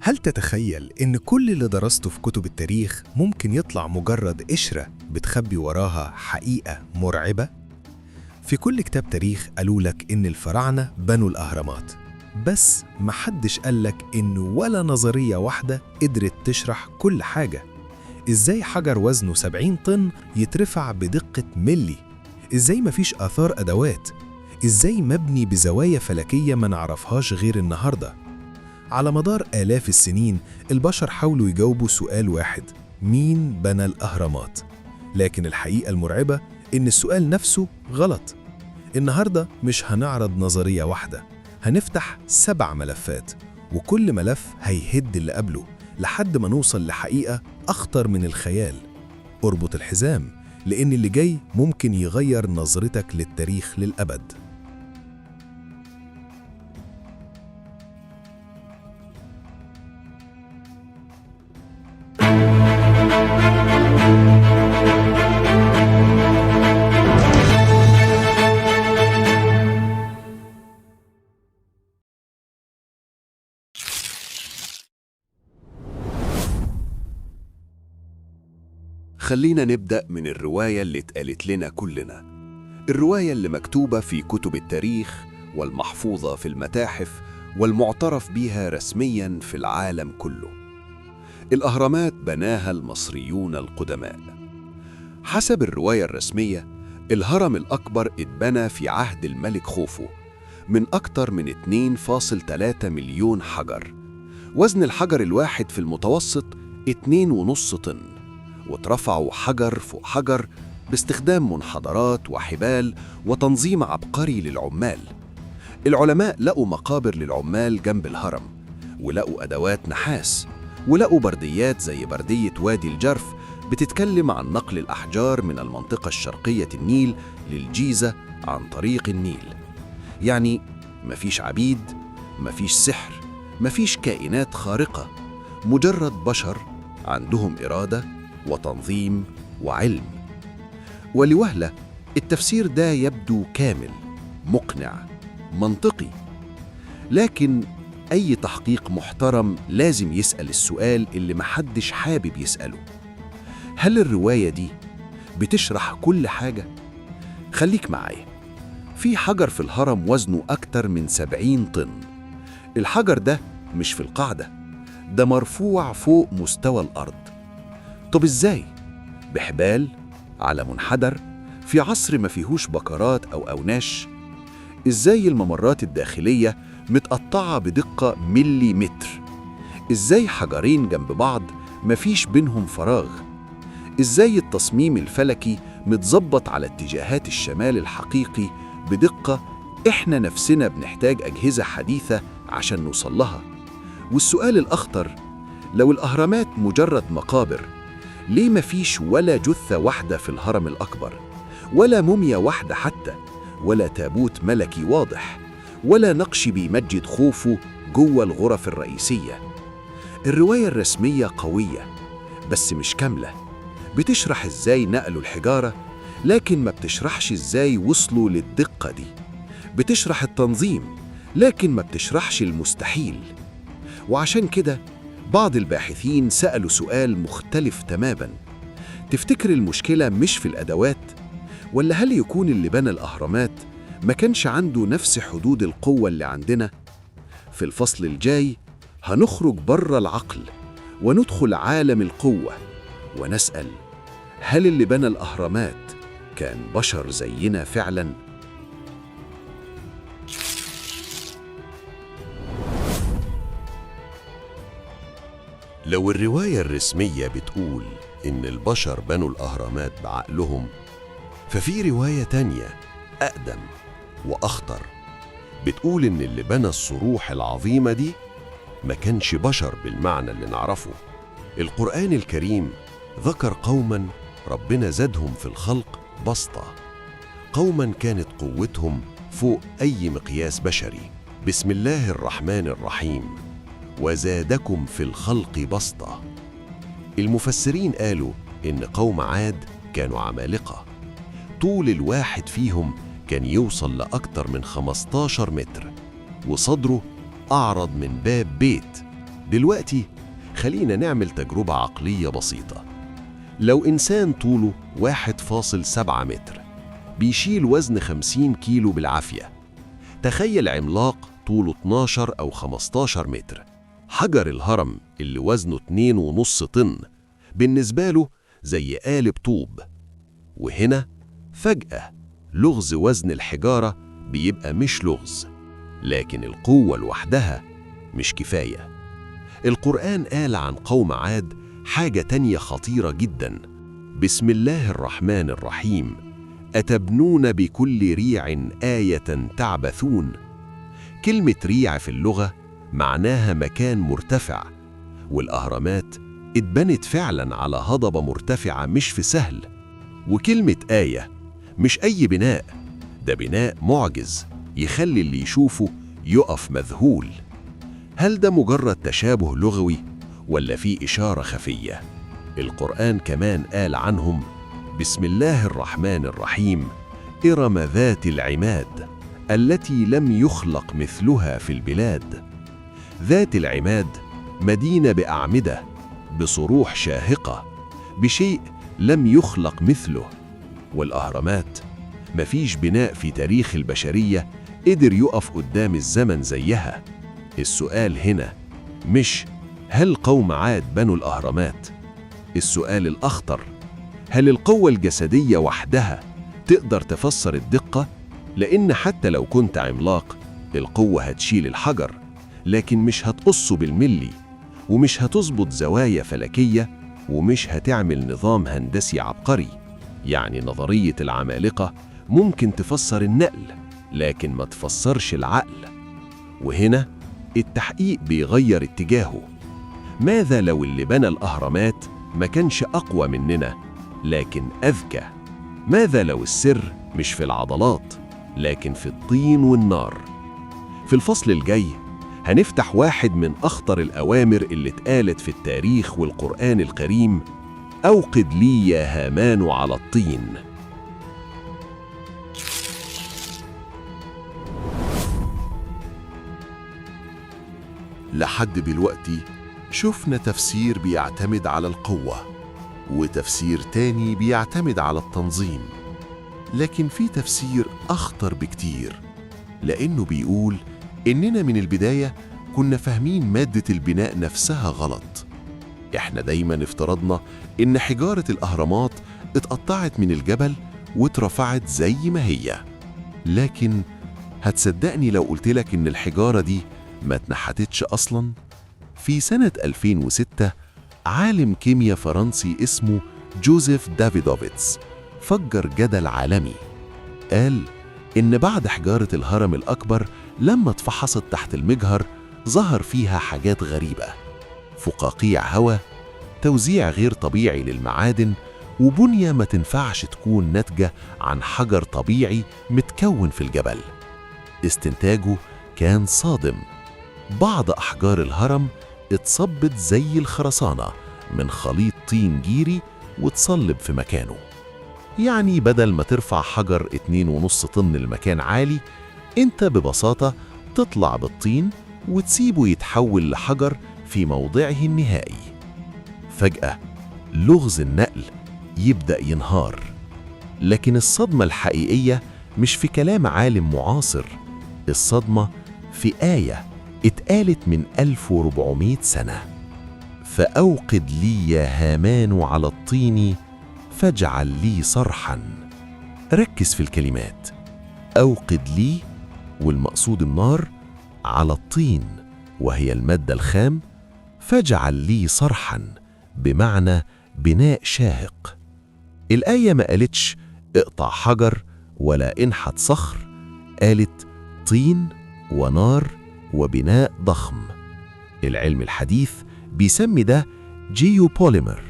هل تتخيل إن كل اللي درسته في كتب التاريخ ممكن يطلع مجرد قشرة بتخبي وراها حقيقة مرعبة؟ في كل كتاب تاريخ قالوا لك إن الفراعنة بنوا الأهرامات، بس محدش قالك إن ولا نظرية واحدة قدرت تشرح كل حاجة. إزاي حجر وزنه 70 طن يترفع بدقة ملي؟ إزاي مفيش آثار أدوات؟ إزاي مبني بزوايا فلكية ما نعرفهاش غير النهاردة؟ على مدار آلاف السنين البشر حاولوا يجاوبوا سؤال واحد: مين بنى الأهرامات؟ لكن الحقيقة المرعبة إن السؤال نفسه غلط. النهاردة مش هنعرض نظرية واحدة، هنفتح 7 ملفات، وكل ملف هيهد اللي قبله لحد ما نوصل لحقيقة أخطر من الخيال. اربط الحزام، لأن اللي جاي ممكن يغير نظرتك للتاريخ للأبد. خلينا نبدأ من الرواية اللي اتقالت لنا كلنا، الرواية اللي مكتوبة في كتب التاريخ والمحفوظة في المتاحف والمعترف بها رسمياً في العالم كله. الأهرامات بناها المصريون القدماء. حسب الرواية الرسمية، الهرم الأكبر اتبنى في عهد الملك خوفو من أكتر من 2.3 مليون حجر. وزن الحجر الواحد في المتوسط 2.5 طن، واترفعوا حجر فوق حجر باستخدام منحدرات وحبال وتنظيم عبقري للعمال. العلماء لقوا مقابر للعمال جنب الهرم، ولقوا أدوات نحاس، ولقوا برديات زي بردية وادي الجرف بتتكلم عن نقل الأحجار من المنطقة الشرقية النيل للجيزة عن طريق النيل. يعني مفيش عبيد، مفيش سحر، مفيش كائنات خارقة، مجرد بشر عندهم إرادة وتنظيم وعلم. ولوهلة التفسير ده يبدو كامل، مقنع، منطقي. لكن أي تحقيق محترم لازم يسأل السؤال اللي محدش حابب يسأله: هل الرواية دي بتشرح كل حاجة؟ خليك معايا. في حجر في الهرم وزنه أكتر من 70 طن. الحجر ده مش في القاعدة، ده مرفوع فوق مستوى الأرض. طب إزاي؟ بحبال، على منحدر، في عصر ما فيهوش بكرات أو أوناش. إزاي الممرات الداخلية متقطعة بدقة مليمتر؟ إزاي حجرين جنب بعض مفيش بينهم فراغ؟ إزاي التصميم الفلكي متظبط على اتجاهات الشمال الحقيقي بدقة إحنا نفسنا بنحتاج أجهزة حديثة عشان نوصل لها؟ والسؤال الأخطر: لو الأهرامات مجرد مقابر، ليه مفيش ولا جثة واحدة في الهرم الأكبر، ولا موميا واحدة حتى، ولا تابوت ملكي واضح، ولا نقش بيمجد خوفو جوه الغرف الرئيسية؟ الرواية الرسمية قوية بس مش كاملة. بتشرح إزاي نقلوا الحجارة، لكن ما بتشرحش إزاي وصلوا للدقة دي. بتشرح التنظيم، لكن ما بتشرحش المستحيل. وعشان كده بعض الباحثين سألوا سؤال مختلف تماماً: تفتكر المشكلة مش في الأدوات؟ ولا هل يكون اللي بنى الأهرامات ما كانش عنده نفس حدود القوة اللي عندنا؟ في الفصل الجاي هنخرج بره العقل وندخل عالم القوة، ونسأل: هل اللي بنى الأهرامات كان بشر زينا فعلاً؟ لو الرواية الرسمية بتقول إن البشر بنوا الأهرامات بعقلهم، ففي رواية تانية أقدم وأخطر بتقول إن اللي بنى الصروح العظيمة دي ما كانش بشر بالمعنى اللي نعرفه. القرآن الكريم ذكر قوماً ربنا زادهم في الخلق بسطة، قوماً كانت قوتهم فوق أي مقياس بشري. بسم الله الرحمن الرحيم: وزادكم في الخلق بسطة. المفسرين قالوا إن قوم عاد كانوا عمالقة، طول الواحد فيهم كان يوصل لأكتر من 15 متر، وصدره أعرض من باب بيت، دلوقتي خلينا نعمل تجربة عقلية بسيطة. لو إنسان طوله 1.7 متر بيشيل وزن 50 كيلو بالعافية، تخيل عملاق طوله 12 أو 15 متر، حجر الهرم اللي وزنه 2.5 طن بالنسبة له زي قالب طوب. وهنا فجأة لغز وزن الحجارة بيبقى مش لغز، لكن القوة لوحدها مش كفاية. القرآن قال عن قوم عاد حاجة تانية خطيرة جدا: بسم الله الرحمن الرحيم أتبنون بكل ريع آية تعبثون. كلمة ريع في اللغة معناها مكان مرتفع، والأهرامات اتبنت فعلا على هضبة مرتفعة مش في سهل. وكلمة آية مش أي بناء، ده بناء معجز يخلي اللي يشوفه يقف مذهول. هل ده مجرد تشابه لغوي ولا في إشارة خفية؟ القرآن كمان قال عنهم: بسم الله الرحمن الرحيم إرم ذات العماد التي لم يخلق مثلها في البلاد. ذات العماد مدينة بأعمدة، بصروح شاهقة، بشيء لم يخلق مثله. والأهرامات مفيش بناء في تاريخ البشرية قدر يقف قدام الزمن زيها. السؤال هنا مش هل قوم عاد بنوا الأهرامات، السؤال الأخطر: هل القوة الجسدية وحدها تقدر تفسر الدقة؟ لأن حتى لو كنت عملاق، القوة هتشيل الحجر لكن مش هتقصه بالملي، ومش هتظبط زوايا فلكية، ومش هتعمل نظام هندسي عبقري. يعني نظرية العمالقة ممكن تفسر النقل لكن ما تفسرش العقل. وهنا التحقيق بيغير اتجاهه. ماذا لو اللي بنى الأهرامات ما كانش أقوى مننا لكن أذكى؟ ماذا لو السر مش في العضلات لكن في الطين والنار؟ في الفصل الجاي هنفتح واحد من أخطر الأوامر اللي اتقالت في التاريخ والقرآن الكريم: أوقد لي يا هامان على الطين. لحد دلوقتي شفنا تفسير بيعتمد على القوة، وتفسير تاني بيعتمد على التنظيم، لكن في تفسير أخطر بكتير، لأنه بيقول إننا من البداية كنا فاهمين مادة البناء نفسها غلط. إحنا دايما افترضنا إن حجارة الأهرامات اتقطعت من الجبل واترفعت زي ما هي، لكن هتصدقني لو قلتلك إن الحجارة دي ما اتنحتتش أصلاً؟ في سنة 2006 عالم كيمياء فرنسي اسمه جوزيف دافيدوفيتس فجر جدل عالمي. قال إن بعد حجارة الهرم الأكبر لما اتفحصت تحت المجهر ظهر فيها حاجات غريبة: فقاقيع هواء، توزيع غير طبيعي للمعادن، وبنية ما تنفعش تكون ناتجة عن حجر طبيعي متكون في الجبل. استنتاجه كان صادم: بعض أحجار الهرم اتصبت زي الخرسانة من خليط طين جيري واتصلب في مكانه. يعني بدل ما ترفع حجر 2.5 طن المكان عالي، انت ببساطة تطلع بالطين وتسيبه يتحول لحجر في موضعه النهائي. فجأة لغز النقل يبدأ ينهار. لكن الصدمة الحقيقية مش في كلام عالم معاصر، الصدمة في آية اتقالت من 1400 سنة: فأوقد لي يا هامان على الطين فاجعل لي صرحا. ركز في الكلمات: أوقد لي والمقصود النار، على الطين وهي المادة الخام، فاجعل لي صرحا بمعنى بناء شاهق. الآية ما قالتش اقطع حجر ولا انحت صخر، قالت طين ونار وبناء ضخم. العلم الحديث بيسمي ده جيوبوليمر،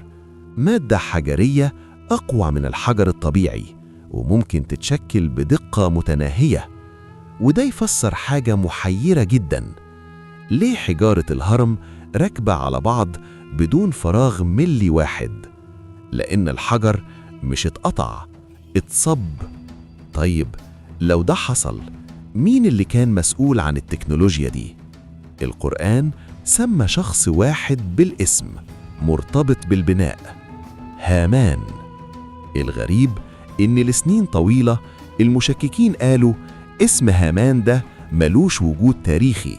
مادة حجرية أقوى من الحجر الطبيعي وممكن تتشكل بدقة متناهية. وده يفسر حاجة محيرة جدا: ليه حجارة الهرم راكبة على بعض بدون فراغ ملي واحد؟ لأن الحجر مش اتقطع، اتصب. طيب لو ده حصل، مين اللي كان مسؤول عن التكنولوجيا دي؟ القرآن سمى شخص واحد بالاسم مرتبط بالبناء: هامان. الغريب إن لسنين طويلة المشككين قالوا اسم هامان ده ملوش وجود تاريخي،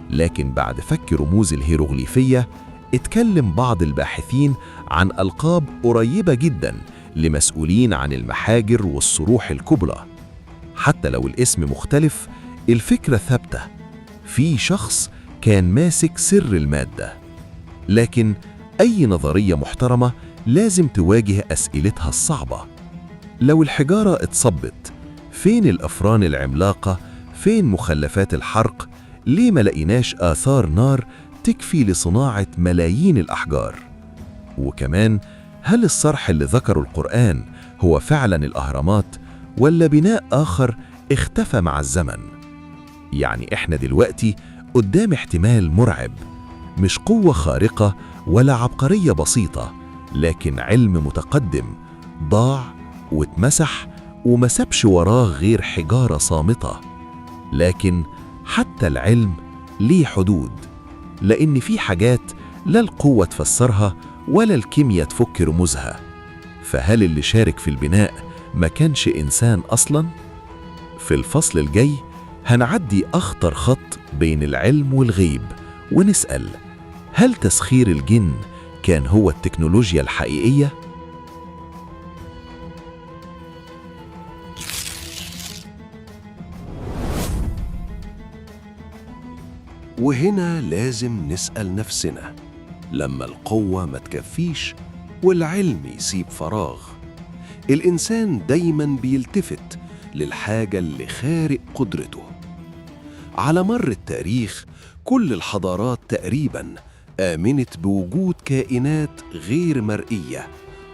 لكن بعد فك رموز الهيروغليفية اتكلم بعض الباحثين عن ألقاب قريبة جداً لمسؤولين عن المحاجر والصروح الكبرى. حتى لو الاسم مختلف، الفكرة ثابتة: في شخص كان ماسك سر المادة. لكن أي نظرية محترمة لازم تواجه أسئلتها الصعبة. لو الحجارة اتصبت، فين الأفران العملاقة؟ فين مخلفات الحرق؟ ليه ما لقيناش آثار نار تكفي لصناعة ملايين الأحجار؟ وكمان، هل الصرح اللي ذكره القرآن هو فعلا الأهرامات، ولا بناء آخر اختفى مع الزمن؟ يعني إحنا دلوقتي قدام احتمال مرعب، مش قوة خارقة ولا عبقرية بسيطة، لكن علم متقدم ضاع واتمسح وما سابش وراه غير حجارة صامتة. لكن حتى العلم ليه حدود، لأن في حاجات لا القوة تفسرها ولا الكيمياء تفك رموزها. فهل اللي شارك في البناء ما كانش إنسان أصلاً؟ في الفصل الجاي هنعدي أخطر خط بين العلم والغيب، ونسأل: هل تسخير الجن كان هو التكنولوجيا الحقيقية؟ وهنا لازم نسأل نفسنا: لما القوة ما تكفيش والعلم يسيب فراغ، الإنسان دايماً بيلتفت للحاجة اللي خارق قدرته. على مر التاريخ كل الحضارات تقريباً آمنت بوجود كائنات غير مرئية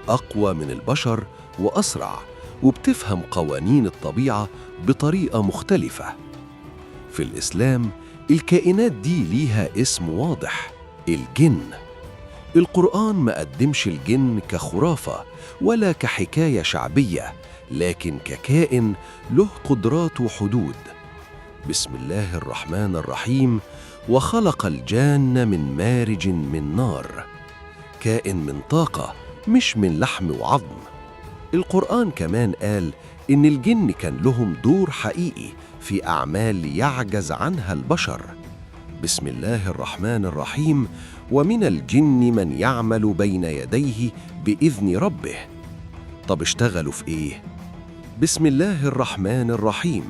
أقوى من البشر وأسرع، وبتفهم قوانين الطبيعة بطريقة مختلفة. في الإسلام الكائنات دي ليها اسم واضح: الجن. القرآن ما قدمش الجن كخرافة ولا كحكاية شعبية، لكن ككائن له قدرات وحدود. بسم الله الرحمن الرحيم: وخلق الجان من مارج من نار. كائن من طاقة مش من لحم وعظم. القرآن كمان قال إن الجن كان لهم دور حقيقي في أعمال يعجز عنها البشر. بسم الله الرحمن الرحيم: ومن الجن من يعمل بين يديه بإذن ربه. طب اشتغلوا في إيه؟ بسم الله الرحمن الرحيم: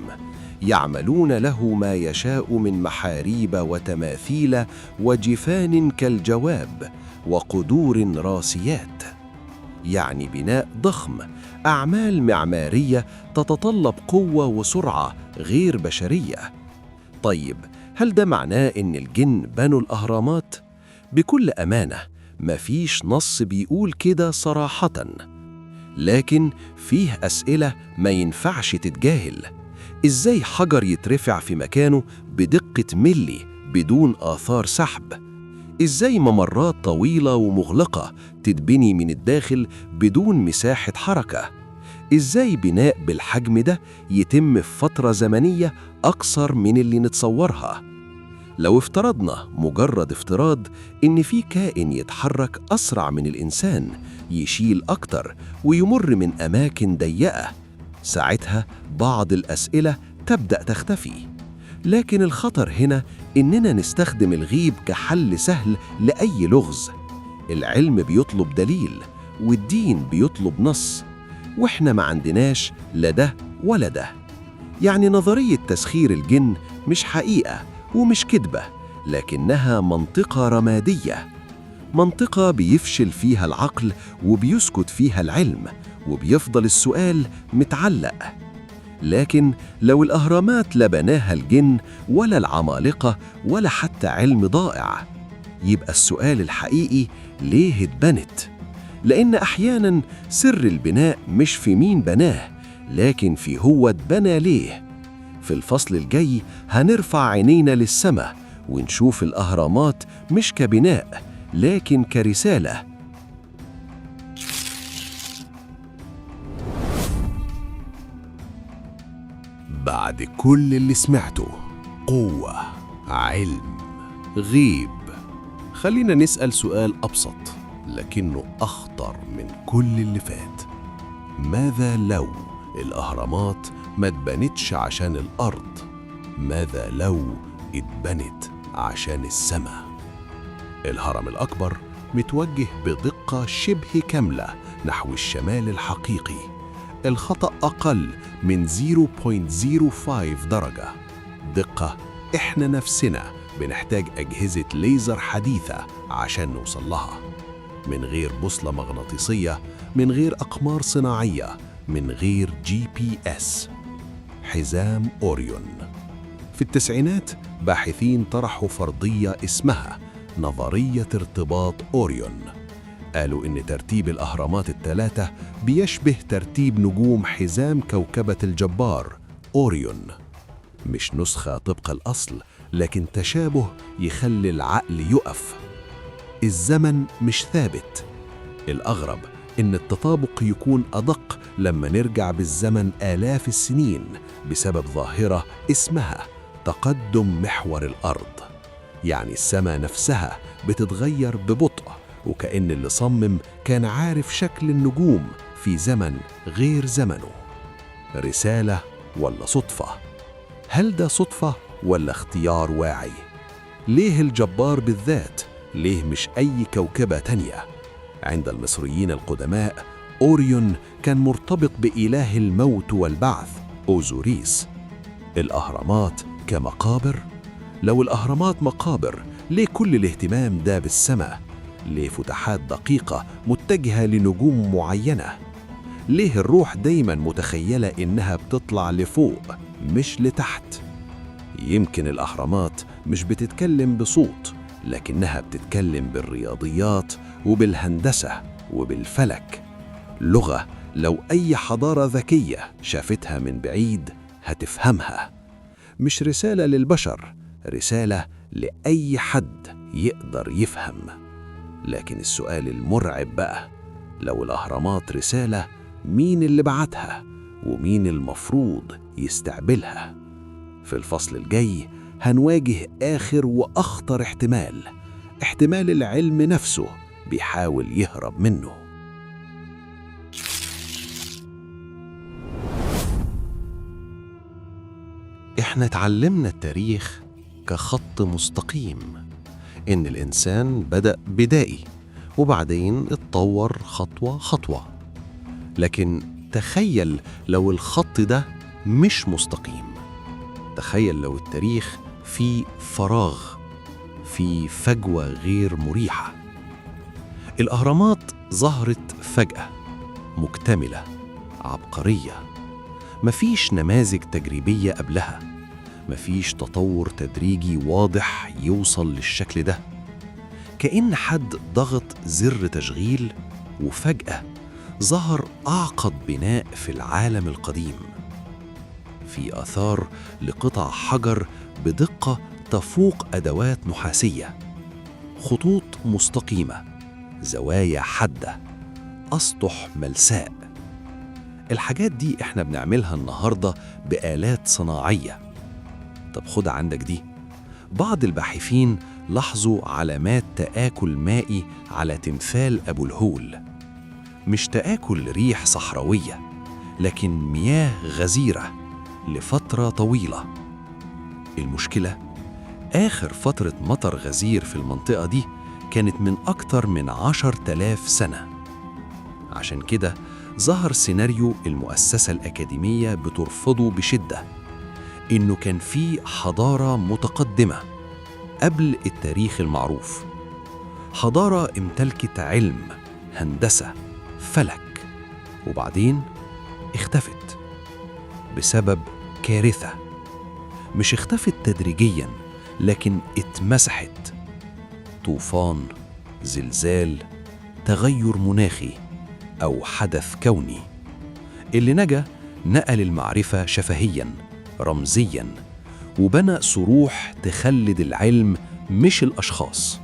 يعملون له ما يشاء من محاريب وتماثيل وجفان كالجواب وقدور راسيات. يعني بناء ضخم، أعمال معمارية تتطلب قوة وسرعة غير بشرية. طيب، هل ده معناه إن الجن بنوا الأهرامات؟ بكل أمانة مفيش نص بيقول كده صراحةً، لكن فيه أسئلة ما ينفعش تتجاهل. إزاي حجر يترفع في مكانه بدقة ملي بدون آثار سحب؟ إزاي ممرات طويلة ومغلقة تتبني من الداخل بدون مساحة حركة؟ إزاي بناء بالحجم ده يتم في فترة زمنية أقصر من اللي نتصورها؟ لو افترضنا مجرد افتراض إن في كائن يتحرك أسرع من الإنسان، يشيل أكتر ويمر من أماكن ضيقة، ساعتها بعض الأسئلة تبدأ تختفي. لكن الخطر هنا إننا نستخدم الغيب كحل سهل لأي لغز. العلم بيطلب دليل والدين بيطلب نص، وإحنا ما عندناش لا ده ولا ده. يعني نظرية تسخير الجن مش حقيقة ومش كذبة، لكنها منطقة رمادية، منطقة بيفشل فيها العقل وبيسكت فيها العلم، وبيفضل السؤال متعلق. لكن لو الأهرامات لا بناها الجن ولا العمالقة ولا حتى علم ضائع، يبقى السؤال الحقيقي: ليه اتبنت؟ لأن أحياناً سر البناء مش في مين بناه، لكن في هو اتبنى ليه. في الفصل الجاي هنرفع عينينا للسماء ونشوف الأهرامات مش كبناء لكن كرسالة. بعد كل اللي سمعته: قوة، علم، غيب، خلينا نسأل سؤال أبسط لكنه أخطر من كل اللي فات. ماذا لو الأهرامات ما اتبنتش عشان الأرض؟ ماذا لو اتبنت عشان السماء؟ الهرم الأكبر متوجه بدقة شبه كاملة نحو الشمال الحقيقي، الخطأ أقل من 0.05 درجة. دقة إحنا نفسنا بنحتاج أجهزة ليزر حديثة عشان نوصل لها، من غير بوصلة مغناطيسية، من غير أقمار صناعية، من غير GPS. حزام أوريون. في التسعينات باحثين طرحوا فرضية اسمها نظرية ارتباط أوريون. قالوا إن ترتيب الأهرامات الثلاثة بيشبه ترتيب نجوم حزام كوكبة الجبار أوريون. مش نسخة طبق الأصل، لكن تشابه يخلي العقل يقف. الزمن مش ثابت. الأغرب إن التطابق يكون أدق لما نرجع بالزمن آلاف السنين بسبب ظاهرة اسمها تقدم محور الأرض. يعني السماء نفسها بتتغير ببطء، وكأن اللي صمم كان عارف شكل النجوم في زمن غير زمنه. رسالة ولا صدفة؟ هل ده صدفة ولا اختيار واعي؟ ليه الجبار بالذات؟ ليه مش أي كوكبة تانية؟ عند المصريين القدماء أوريون كان مرتبط بإله الموت والبعث أوزوريس. الأهرامات كمقابر؟ لو الأهرامات مقابر، ليه كل الاهتمام ده بالسماء؟ ليه فتحات دقيقة متجهة لنجوم معينة؟ ليه الروح دايما متخيلة إنها بتطلع لفوق مش لتحت؟ يمكن الأهرامات مش بتتكلم بصوت، لكنها بتتكلم بالرياضيات وبالهندسة وبالفلك. لغة لو أي حضارة ذكية شافتها من بعيد هتفهمها. مش رسالة للبشر، رسالة لأي حد يقدر يفهم. لكن السؤال المرعب بقى، لو الأهرامات رسالة، مين اللي بعتها؟ ومين المفروض يستقبلها؟ في الفصل الجاي هنواجه آخر وأخطر احتمال، احتمال العلم نفسه بيحاول يهرب منه. إحنا اتعلمنا التاريخ كخط مستقيم، إن الإنسان بدأ بدائي وبعدين اتطور خطوة خطوة. لكن تخيل لو الخط ده مش مستقيم. تخيل لو التاريخ فيه فراغ، فيه فجوة غير مريحة. الأهرامات ظهرت فجأة، مكتملة، عبقرية. مفيش نماذج تجريبية قبلها، مفيش تطور تدريجي واضح يوصل للشكل ده. كأن حد ضغط زر تشغيل وفجأة ظهر أعقد بناء في العالم القديم. في آثار لقطع حجر بدقة تفوق أدوات نحاسية، خطوط مستقيمة، زوايا حادة، أسطح ملساء. الحاجات دي إحنا بنعملها النهاردة بآلات صناعية. طب خد عندك دي، بعض الباحثين لاحظوا علامات تآكل مائي على تمثال أبو الهول. مش تآكل ريح صحراوية، لكن مياه غزيرة لفترة طويلة. المشكلة، آخر فترة مطر غزير في المنطقة دي كانت من أكتر من 10,000 سنة. عشان كده ظهر سيناريو المؤسسة الأكاديمية بترفضه بشدة، إنه كان في حضارة متقدمة قبل التاريخ المعروف، حضارة امتلكت علم، هندسة، فلك، وبعدين اختفت بسبب كارثة. مش اختفت تدريجياً، لكن اتمسحت. طوفان، زلزال، تغير مناخي أو حدث كوني. اللي نجا نقل المعرفة شفهياً، رمزياً، وبنى صروح تخلد العلم مش الأشخاص.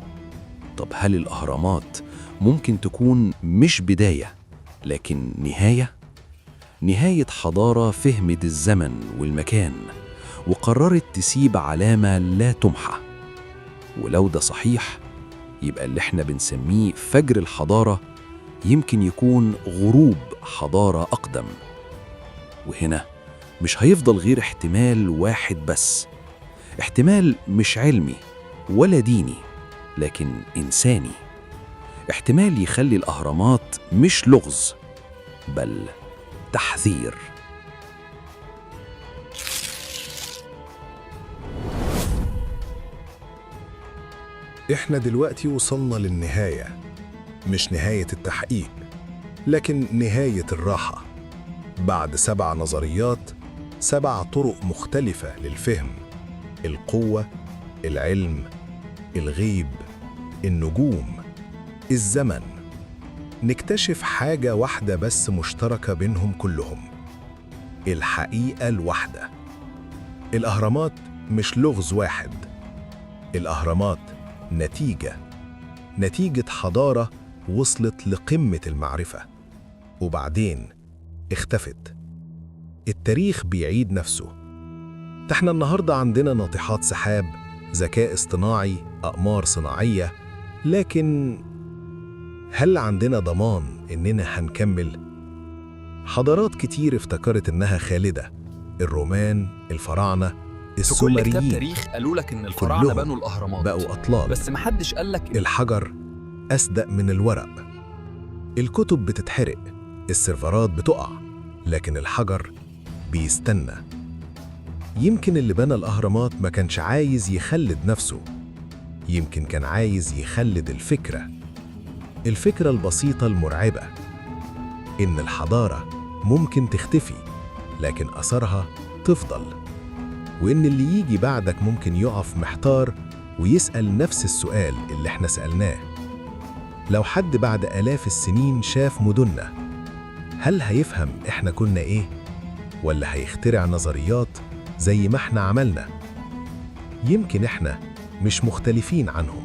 طب هل الأهرامات ممكن تكون مش بداية لكن نهاية؟ نهاية حضارة فهمت الزمن والمكان وقررت تسيب علامة لا تمحى. ولو ده صحيح، يبقى اللي احنا بنسميه فجر الحضارة يمكن يكون غروب حضارة أقدم. وهنا مش هيفضل غير احتمال واحد بس، احتمال مش علمي ولا ديني لكن إنساني، احتمال يخلي الأهرامات مش لغز بل تحذير. إحنا دلوقتي وصلنا للنهاية، مش نهاية التحقيق لكن نهاية الراحة. بعد 7 نظريات، 7 طرق مختلفة للفهم: القوة، العلم، الغيب، النجوم، الزمن. نكتشف حاجة واحدة بس مشتركة بينهم كلهم: الحقيقة الواحدة. الأهرامات مش لغز واحد، الأهرامات نتيجة حضارة وصلت لقمة المعرفة وبعدين اختفت. التاريخ بيعيد نفسه. احنا النهاردة عندنا ناطحات سحاب، ذكاء اصطناعي، أقمار صناعية، لكن هل عندنا ضمان إننا هنكمل؟ حضارات كتير افتكرت إنها خالدة: الرومان، الفراعنة، في كل كتاب السومريين. تاريخ قالوا لك ان الفراعنه كلهم بنوا الاهرامات، بقوا أطلال. بس محدش قال لك الحجر أصدق من الورق، الكتب بتتحرق، السيرفرات بتقع، لكن الحجر بيستنى. يمكن اللي بنى الأهرامات ما كانش عايز يخلد نفسه، يمكن كان عايز يخلد الفكرة البسيطة المرعبة إن الحضارة ممكن تختفي لكن أثرها تفضل، وإن اللي يجي بعدك ممكن يقف محتار ويسأل نفس السؤال اللي احنا سألناه. لو حد بعد آلاف السنين شاف مدننا، هل هيفهم احنا كنا ايه؟ ولا هيخترع نظريات زي ما احنا عملنا؟ يمكن احنا مش مختلفين عنهم.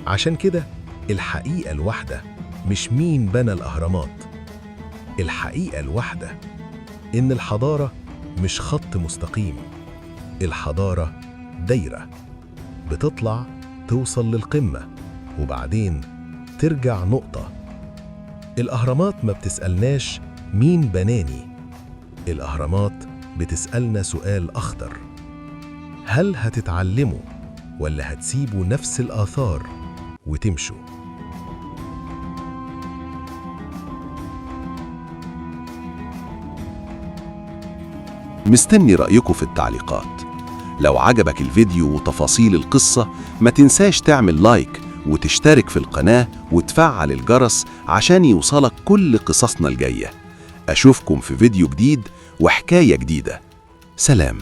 عشان كده الحقيقة الواحدة مش مين بنى الأهرامات، الحقيقة الواحدة إن الحضارة مش خط مستقيم، الحضارة دايرة بتطلع توصل للقمة وبعدين ترجع نقطة. الأهرامات ما بتسألناش مين بناني، الأهرامات بتسألنا سؤال أخطر: هل هتتعلموا ولا هتسيبوا نفس الآثار وتمشوا؟ مستني رأيكم في التعليقات. لو عجبك الفيديو وتفاصيل القصة ما تنساش تعمل لايك وتشترك في القناة وتفعل الجرس عشان يوصلك كل قصصنا الجاية. أشوفكم في فيديو جديد وحكاية جديدة. سلام.